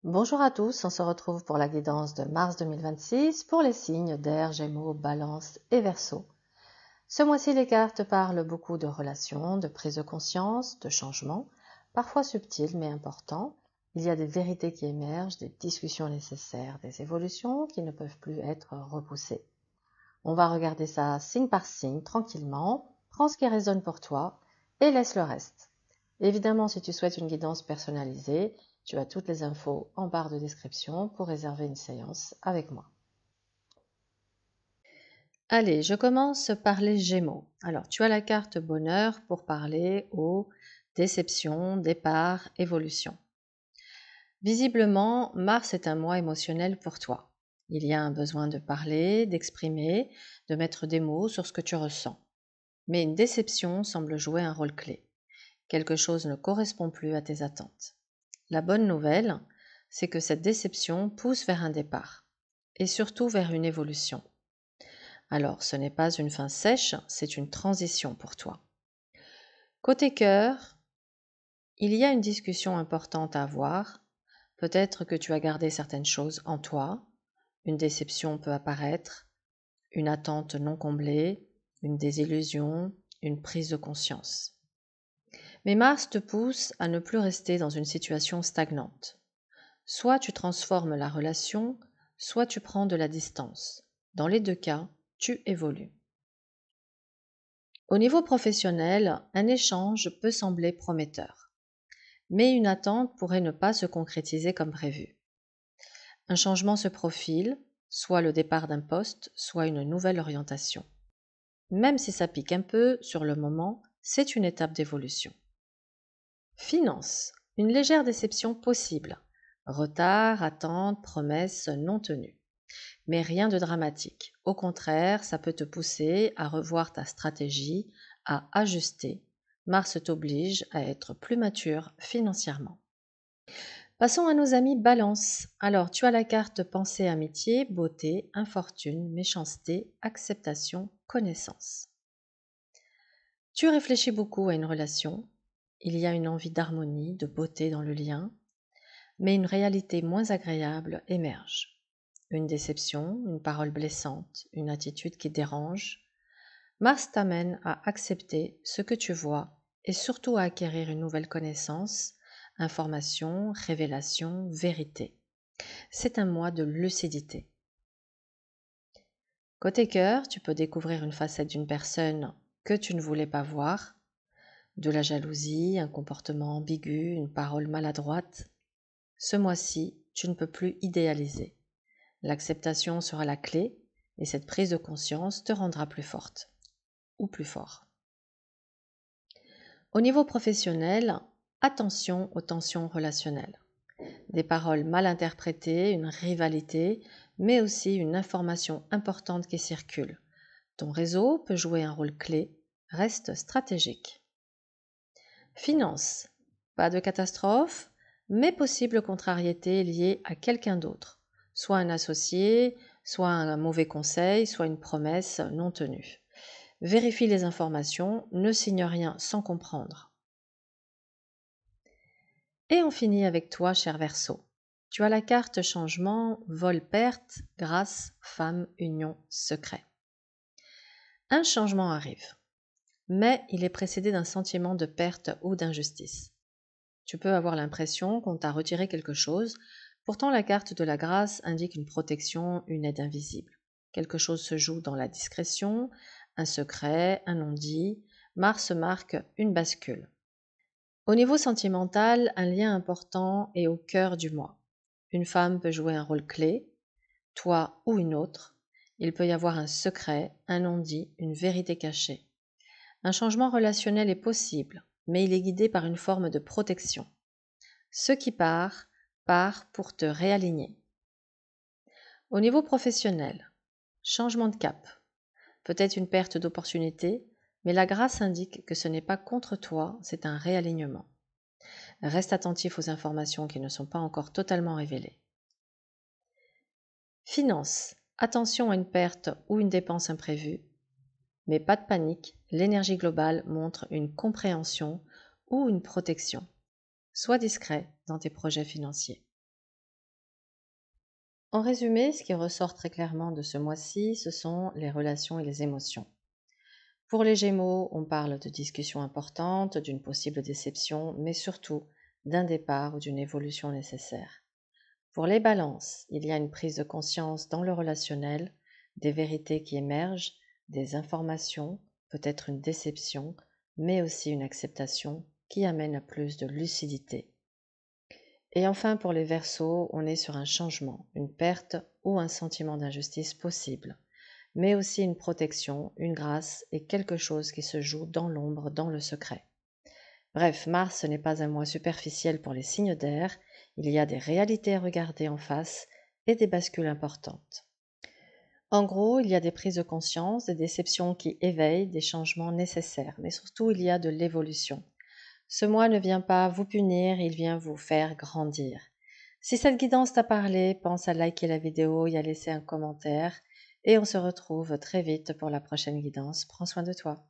Bonjour à tous, on se retrouve pour la guidance de mars 2026 pour les signes d'air, Gémeaux, Balance et Verseau. Ce mois-ci, les cartes parlent beaucoup de relations, de prise de conscience, de changements, parfois subtils mais importants. Il y a des vérités qui émergent, des discussions nécessaires, des évolutions qui ne peuvent plus être repoussées. On va regarder ça signe par signe, tranquillement, prends ce qui résonne pour toi et laisse le reste. Évidemment, si tu souhaites une guidance personnalisée, tu as toutes les infos en barre de description pour réserver une séance avec moi. Allez, je commence par les Gémeaux. Alors, tu as la carte bonheur pour parler aux déceptions, départ, évolution. Visiblement, Mars est un mois émotionnel pour toi. Il y a un besoin de parler, d'exprimer, de mettre des mots sur ce que tu ressens. Mais une déception semble jouer un rôle clé. Quelque chose ne correspond plus à tes attentes. La bonne nouvelle, c'est que cette déception pousse vers un départ, et surtout vers une évolution. Alors, ce n'est pas une fin sèche, c'est une transition pour toi. Côté cœur, il y a une discussion importante à avoir. Peut-être que tu as gardé certaines choses en toi, une déception peut apparaître, une attente non comblée, une désillusion, une prise de conscience. Mais Mars te pousse à ne plus rester dans une situation stagnante. Soit tu transformes la relation, soit tu prends de la distance. Dans les deux cas, tu évolues. Au niveau professionnel, un échange peut sembler prometteur, mais une attente pourrait ne pas se concrétiser comme prévu. Un changement se profile, soit le départ d'un poste, soit une nouvelle orientation. Même si ça pique un peu sur le moment, c'est une étape d'évolution. Finance, une légère déception possible. Retard, attente, promesses non tenues. Mais rien de dramatique. Au contraire, ça peut te pousser à revoir ta stratégie, à ajuster. Mars t'oblige à être plus mature financièrement. Passons à nos amis Balance. Alors, tu as la carte pensée, amitié, beauté, infortune, méchanceté, acceptation, connaissance. Tu réfléchis beaucoup à une relation. Il y a une envie d'harmonie, de beauté dans le lien, mais une réalité moins agréable émerge. Une déception, une parole blessante, une attitude qui dérange. Mars t'amène à accepter ce que tu vois et surtout à acquérir une nouvelle connaissance, information, révélation, vérité. C'est un mois de lucidité. Côté cœur, tu peux découvrir une facette d'une personne que tu ne voulais pas voir, de la jalousie, un comportement ambigu, une parole maladroite. Ce mois-ci, tu ne peux plus idéaliser. L'acceptation sera la clé et cette prise de conscience te rendra plus forte ou plus fort. Au niveau professionnel, attention aux tensions relationnelles. Des paroles mal interprétées, une rivalité, mais aussi une information importante qui circule. Ton réseau peut jouer un rôle clé, reste stratégique. Finance, pas de catastrophe, mais possible contrariété liée à quelqu'un d'autre, soit un associé, soit un mauvais conseil, soit une promesse non tenue. Vérifie les informations, ne signe rien sans comprendre. Et on finit avec toi, cher Verseau. Tu as la carte changement, vol perte, grâce, femme, union, secret. Un changement arrive, mais il est précédé d'un sentiment de perte ou d'injustice. Tu peux avoir l'impression qu'on t'a retiré quelque chose, pourtant la carte de la grâce indique une protection, une aide invisible. Quelque chose se joue dans la discrétion, un secret, un non-dit. Mars marque une bascule. Au niveau sentimental, un lien important est au cœur du mois. Une femme peut jouer un rôle clé, toi ou une autre. Il peut y avoir un secret, un non-dit, une vérité cachée. Un changement relationnel est possible, mais il est guidé par une forme de protection. Ce qui part, part pour te réaligner. Au niveau professionnel, changement de cap. Peut-être une perte d'opportunité, mais la grâce indique que ce n'est pas contre toi, c'est un réalignement. Reste attentif aux informations qui ne sont pas encore totalement révélées. Finance. Attention à une perte ou une dépense imprévue, mais pas de panique, l'énergie globale montre une compréhension ou une protection. Sois discret dans tes projets financiers. En résumé, ce qui ressort très clairement de ce mois-ci, ce sont les relations et les émotions. Pour les Gémeaux, on parle de discussions importantes, d'une possible déception, mais surtout d'un départ ou d'une évolution nécessaire. Pour les Balances, il y a une prise de conscience dans le relationnel, des vérités qui émergent, des informations, peut-être une déception, mais aussi une acceptation qui amène à plus de lucidité. Et enfin, pour les Verseaux, on est sur un changement, une perte ou un sentiment d'injustice possible, mais aussi une protection, une grâce et quelque chose qui se joue dans l'ombre, dans le secret. Bref, Mars n'est pas un mois superficiel pour les signes d'air, il y a des réalités à regarder en face et des bascules importantes. En gros, il y a des prises de conscience, des déceptions qui éveillent, des changements nécessaires, mais surtout il y a de l'évolution. Ce mois ne vient pas vous punir, il vient vous faire grandir. Si cette guidance t'a parlé, pense à liker la vidéo et à laisser un commentaire, et on se retrouve très vite pour la prochaine guidance. Prends soin de toi.